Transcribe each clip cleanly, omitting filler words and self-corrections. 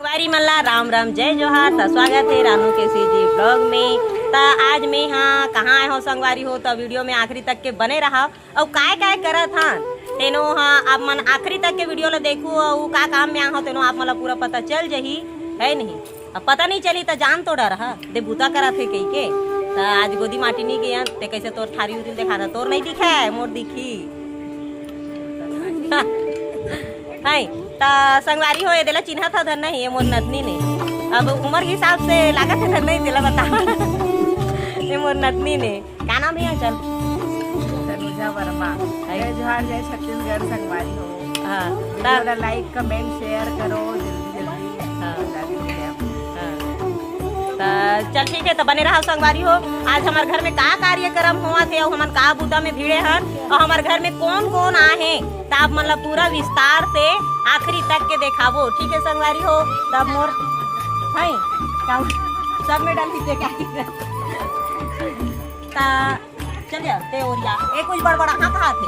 वारी मल्ला राम राम जय जोहार। तो स्वागत है रानू के सीजी ब्लॉग में। तो आज मैं हाँ कहाँ आए हो संगवारी हो तो वीडियो में आखिरी तक के बने रहा और काय काय करत हाँ तेनो हाँ आप मन आखिरी तक के वीडियो ला देखू और का काम में आहो तेनो आप मला पूरा पता चल जही है नहीं। अब पता नहीं चली तो जान तो डर दे बूता करा थे कही के। तो आज गोदी माटी नहीं गया ते कैसे तोर थारी उरी देखा था तोर नहीं दिखा है मोर दिखी है। तो संगवारी हो ये दिला चिन्हा था धर नहीं मोर नतनी ने अब उम्र के हिसाब से लागत है धर नहीं दिला बता ये मोर नतनी ने क्या नाम है चल तनुजा वर्मा। जय जोहार जय छत्तीसगढ़ संगवारी हो। हाँ लाइक कमेंट शेयर करो जल्दी जल्दी। चल ठीक है तो बने रहा संगवारी हो। आज हमारे घर में का कार्यक्रम हुआ थे और हमन का बूता में भीड़े हन और हमारे घर में कौन कौन आए तो आप मतलब पूरा विस्तार से आखिरी तक के देखाबो ठीक है संगवारी हो। तब मोर है सब में डाल दीजिए क्या चलिए ते ओरिया एक कुछ बड़बड़ा कहाँ थे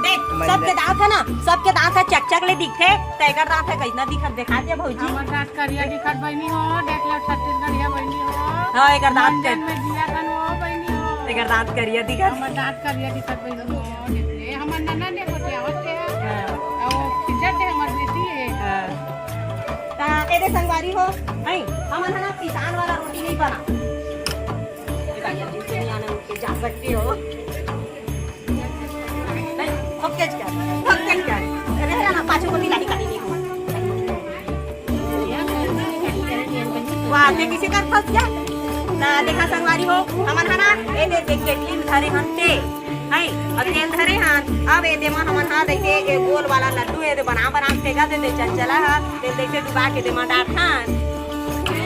देख सबके दांत है ना सबके दांत है चक ले दिखते तेकर दांत है कैसा दिखत दिखा दे भौजी हमर दांत करिया दिखत बनी हो देख लो छत्तीसगढ़िया बनी हो। हां एकर दांत के में जिया कन हो बनी हो एकर दांत करिया दिखत हमर दांत करिया दिखत बनी हो देख ले हमर नन्ना ने कोटे आवत है और फिजर से हमर बेटी है। ता एदे संगवारी हो है हमन ना किसान वाला रोटी नहीं बना जा सकती हो ना पाँचों को मिला निकाली वाह ते किसी कर फंस गया ना देखा संगवारी हो हमन हना ए दे देख के टीम धरे हनते है अब तेल धरे हन अब ए दे मा हमन हा देखे ए गोल वाला लड्डू ए दे बना फेंका दे चल चला हा तेल देखे डुबा के दे मा डाट हन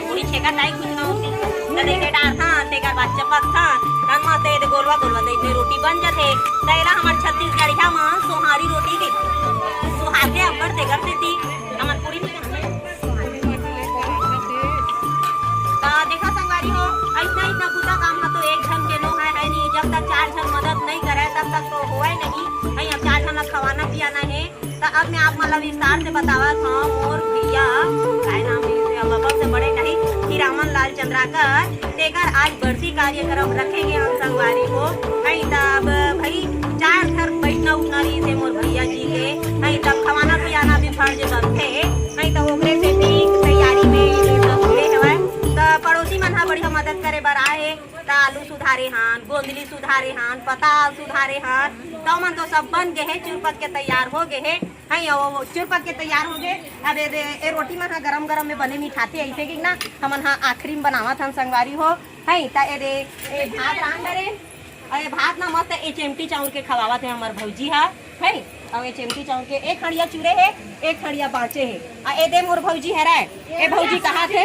पूरी छेका टाई कुछ ना होती त देखे डाट हन तेकर बाद चपक हन तन मा ते गोलवा गोलवा दे रोटी बन जाथे तैला हमर छत्तीसगढ़िया मा सोहारी रोटी के सुहागे अब्बड़ ते करते थी हमर पूरी नहीं ता देखा संगवारी हो ऐसा इतना बुरा काम का तो एक जन के नो है नहीं जब तक चार जन मदद नहीं करे तब तक तो होए नहीं अब चार जन खवाना पियाना है। तो अब मैं आप मतलब विस्तार से बतावा था मोर भैया काय नाम है बाबा से बड़े कही हीरामन लाल चंद्राकर देकर आज बरसी कार्यक्रम रखेंगे हम संगवारी हो नहीं तब भाई चार घर बैठना उठना रही थे मोर भैया जी के नहीं तब खवाना पियाना भी फर्ज बनते नहीं तो ओकरे से ठीक तैयारी में सब हुए हवे। तो पड़ोसी मन हा बढ़िया मदद करे बर आए तो आलू सुधारे हन गोंदली सुधारे हन पताल सुधारे हन तो मन तो सब बन गए हैं चुरपक के तैयार हो गए हैं वो चुरपक के तैयार हो गए। अब ये रोटी मन हा गरम गरम में बने मिठाते ऐसे कि ना हमन हा आखिरी में बनावत हन संगवारी हो है ए भात रान डरे अरे भात ना मस्त ए चिमटी चाउर के खवावत है हमार भौजी है और ये चिमटी चाउर के एक खड़िया चूरे है एक खड़िया बाँचे है ए दे मोर भौजी है रे ए भौजी कहाँ थे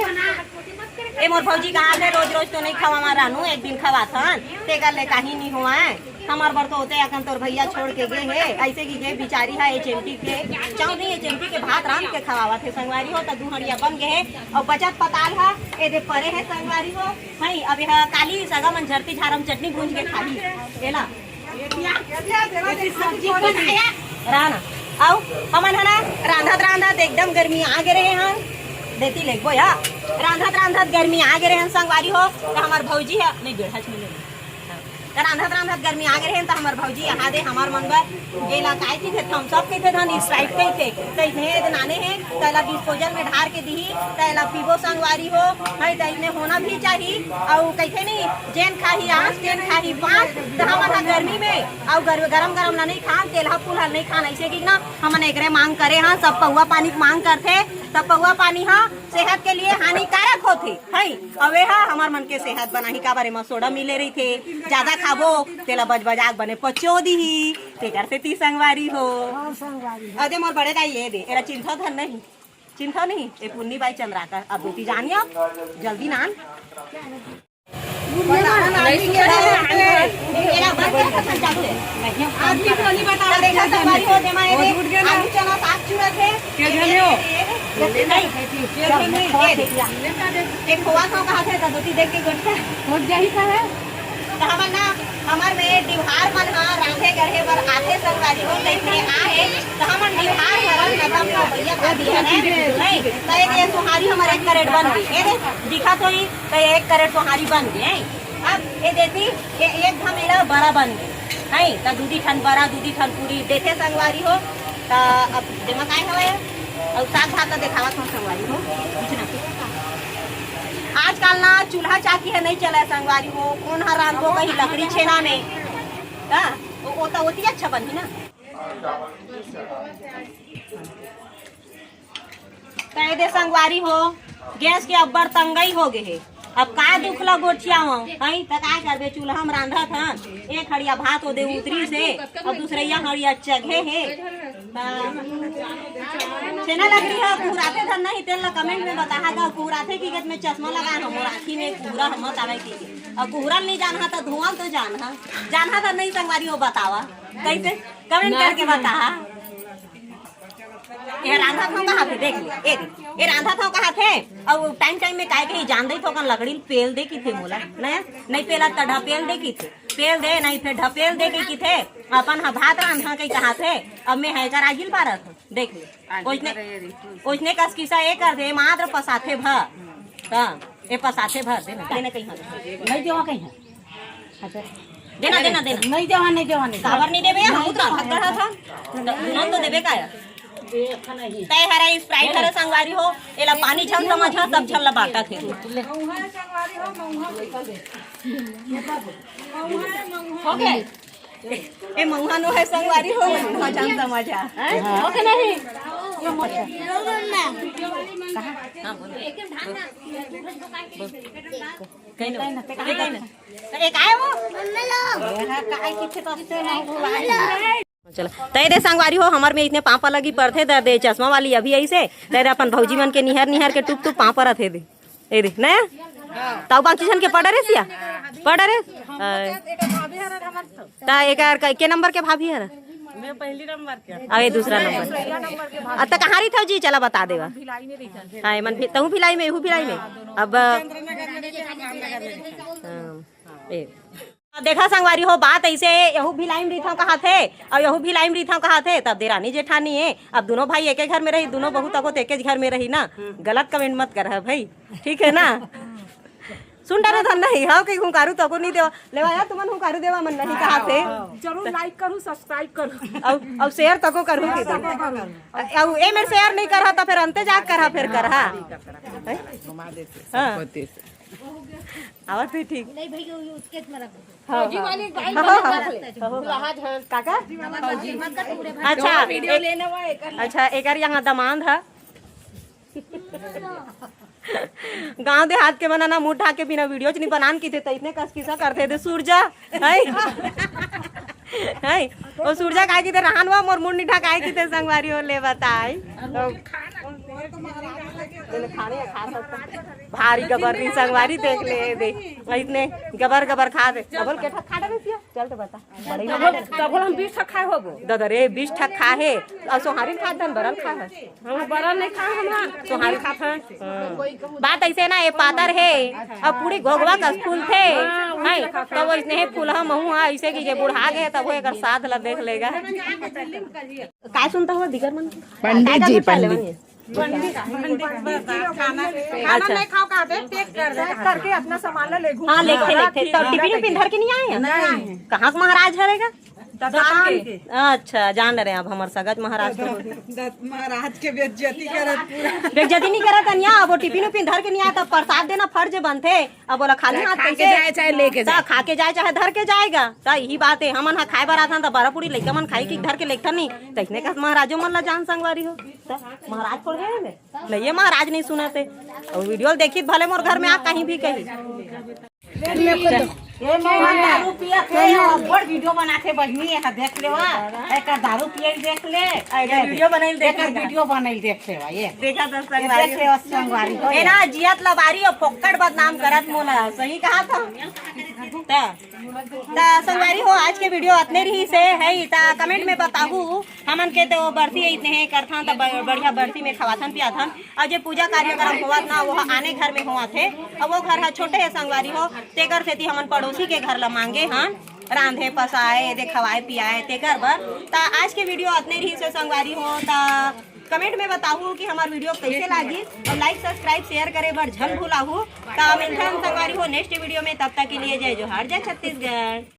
ए मोर भौजी कहाँ थे रोज रोज तो नहीं खवा रानू एक दिन खवा थन ते कर ले कहीं नहीं हुआ है हमार बर तो होते अखन तोर भैया छोड़ के गए है ऐसे की गए बिचारी है चिमटी के चाउ नहीं चिमटी के भात राम के खवावा थे संगवारी हो तो दुहड़िया बन गए है और बचत पताल है ए दे परे है संगवारी हो है अब यह काली सगा मन झरती झारम चटनी भूंज के खाली एला सब्जी बनाया राना आओ हमन है ना रांधत एकदम गर्मी आ गए रहे हैं देती ले बोया रांधत गर्मी आ गए हैं संगवारी हो तो हमार भौजी है नहीं बेढ़ा मिले रांधत गर्मी आ गए हैं तो हमार भौजी यहाँ दे हमार मन बर गेला काय थे हम सब के थे धन स्प्राइट के थे तो इतने नाने हैं तैला डिस्पोजल में ढार के दी तैला पीबो संगवारी हो है तो इतने होना भी चाहिए और कहते नहीं जेन खाही आँच जेन खाही पाँच तो हम गर्मी में और गरम गरम ला नहीं खान तेलहा फूलहा नहीं खान ऐसे कि ना हमन एक मांग करे हाँ सब पौवा पानी मांग करते तब पौवा पानी हाँ सेहत के लिए हानिकारक होते है अवे हा हमार मन के सेहत बनाही का बारे में सोडा मिले रही थे ज्यादा खाबो तेला बजबजाक बने पचो दी तेकर से ती संगवारी हो अदे मोर बड़े दाई ये दे एरा चिंता धन नहीं चिंता नहीं ए पुन्नी बाई चंद्राकर अब बेटी जानियो जल्दी नान एक खोआ खाओ कहाँ थे तो देख के तो हमन ना हमार में डिहार मन हा रांधे गढ़े बर आथे संगवारी हो तइने आए तो हमन डिहार हरन खत्म ना भैया का दिया नहीं तो ये सुहारी हमारे 1 करेट बन गई ये दिखा तो ही तो 1 करेट सुहारी बन गई। अब ये देती ये एक धमेला बड़ा बन गई है तो दूधी ठन बड़ा दूधी ठन पूरी देखे संगवारी हो तो अब जेमा काय हवे और साग भात दिखावत हम संगवारी हो। आजकल ना चूल्हा चाकी है नहीं चला संगवारी हो कौन हर रांधो कहीं लकड़ी छेना में हाँ वो तो होती अच्छा बनी ना कह दे संगवारी हो गैस के अब्बर तंगई हो गए है अब का दुख ला गोठिया हो हई त का करबे चूल्हा में रांधा था एक हड़िया भात हो दे उतरी से अब दूसरे हड़िया चघे है छेना लकड़ी है कुहराते धन नहीं तेल कमेंट में बताहा गा कुहराते की गत में चश्मा लगा हम आँखी में कुहरा मत आवे की और कुहरल नहीं जाना तो धुआं तो जाना तो नहीं संगवारी हो बतावा कैसे कमेंट करके बताहा ये रांधा था कहाँ थे देख ले ये रांधा था कहाँ थे और टाइम में काहे के जान दे तो कन लकड़ी पेल दे की थे मोला नहीं पेला तो ढपेल दे की थे पेल दे नहीं फिर ढपेल दे की थे अपन हाँ भात रांधा कहीं कहाँ थे अब मैं है कर आगिल पारा था देख ले उसने कस किसा ये कर दे मात्र पसाथे भर हाँ ये पसाथे भर देना कहीं नहीं देवा कहीं अच्छा देना नहीं देवा सावर नहीं देवे हम उतना भाग रहा था नन तो देवे का तय हरा स्प्राइट हरा संगवारी हो एला पानी छल समझ सब छल बाटा थे ओके ए मौहा नो है संगवारी हो मजान समझा ओके नहीं एक आए वो चलो तय दे संगवारी हो हमार में इतने पापा लगी पड़थे दे चश्मा वाली अभी ऐसे तेरे अपन भौजी मन के निहर के टुप पापा रथे दे ए दे नया ताऊ बाकी जन के पड़े सिया पड़े ता एक के नंबर के भाभी है मैं पहली नंबर के अरे दूसरा नंबर अब तक कहाँ रही था जी चला बता देगा हाँ मन तहु भिलाई में भिलाई में अब देखा संगवारी हो बात ऐसे यहू भिलाई में रही था कहा थे और यहू भिलाई में रही था कहा थे तब देरानी जेठानी है अब दोनों भाई एक घर में रही दोनों बहू तक एक घर में रही ना गलत कमेंट मत कर भाई ठीक है ना सुन डरे धन नहीं हाँ कहीं हुंकारू तो को नहीं देवा लेवा यार तुमन हुंकारू देवा मन नहीं कहा थे जरूर लाइक करूं सब्सक्राइब करूं अब शेयर तको करूं की अब ए में शेयर नहीं करहा तो फिर अंते जाग करहा फिर करहा घुमा देते हां आवाज भी ठीक नहीं भाई उसके मरा फौजी वाली गाय काका अच्छा वीडियो लेने वाले अच्छा एक यहाँ दमांद है गांव देहात के बनाना मुंह ढाक के बिना वीडियो नहीं बनान की थे तो इतने कस किसा करते थे सूरजा है वो सूरजा काय की थे रहन वा मोर मुंह नहीं ढाकाए की थे संगवारी हो ले बताई भारी गबर नहीं संगवारी देख ले दे इतने गबर गबर खा दे डबल के खा दे सिया चल तो बता बड़ी डबल हम 20 ठक खाए होबो दादा रे 20 ठक खा है और सोहारी खा दन बरल खा है हम बरल नहीं खा हमरा सोहारी खा है बात ऐसे ना ये पातर है अब पूरी गोगवा का फूल थे है तो वो इसने फूल हम हूं ऐसे की जे बुढ़ा गए तब वो एक साथ ला देख लेगा काय सुनता हो दिगर मन पंडित जी खाना नहीं खाओ कहाँ पे पैक कर दे करके अपना सामान ले घूम हाँ लेते तो टिफिन उफिन धर के नहीं आए हैं कहाँ का महाराज हरेगा अच्छा जान रहे हैं अब हमारे सगज महाराज महाराज के बेइज्जती करत बेइज्जती नहीं करत अनिया अब वो टिफिन उफिन धर के नहीं आया तब प्रसाद देना फर्ज बनते अब बोला खाली हाथ खा के जाए चाहे लेके जाए खा के जाए चाहे धर के जाएगा तो यही बात है हमन हा खाए बर आता तो बड़ा पूरी लइका मन खाई की धर के लेखता नहीं तो इसने का महाराजो मन ला जान संगवारी हो महाराज पड़ गए नहीं ये महाराज नहीं सुनाते और वीडियो देखी भले मोर घर में आ कहीं भी कहीं ये दारू पिया थे बड़ वीडियो बनाते बजनी है देख ले वा एक दारू पिए देख ले वीडियो बनाई देख वीडियो बनाई देख ले वा ये देखा था देख ले संगवारी हो ए ना जियत लबारी और फोक्कड़ बदनाम करत मोला सही कहा था ता संगवारी हो आज के वीडियो अतने रही से है ता कमेंट में बताहू हमन के तो बरसी इतने है करथन त बढ़िया बरसी में खवाथन पियाथन और जे पूजा कार्यक्रम होवत ना वो आने घर में होवत है और वो घर है छोटे है संगवारी हो तेकर सेती हमन पड़ोस पड़ोसी के घर ला मांगे हन रांधे पसाए दे खवाए पियाए तेकर बर। ता आज के वीडियो अतने रही से संगवारी हो। ता कमेंट में बताहू कि हमार वीडियो कैसे लागी और लाइक सब्सक्राइब शेयर करे बर झन भूलाहू। ता मिलथन संगवारी हो नेक्स्ट वीडियो में, तब तक के लिए जय जोहार जय छत्तीसगढ़।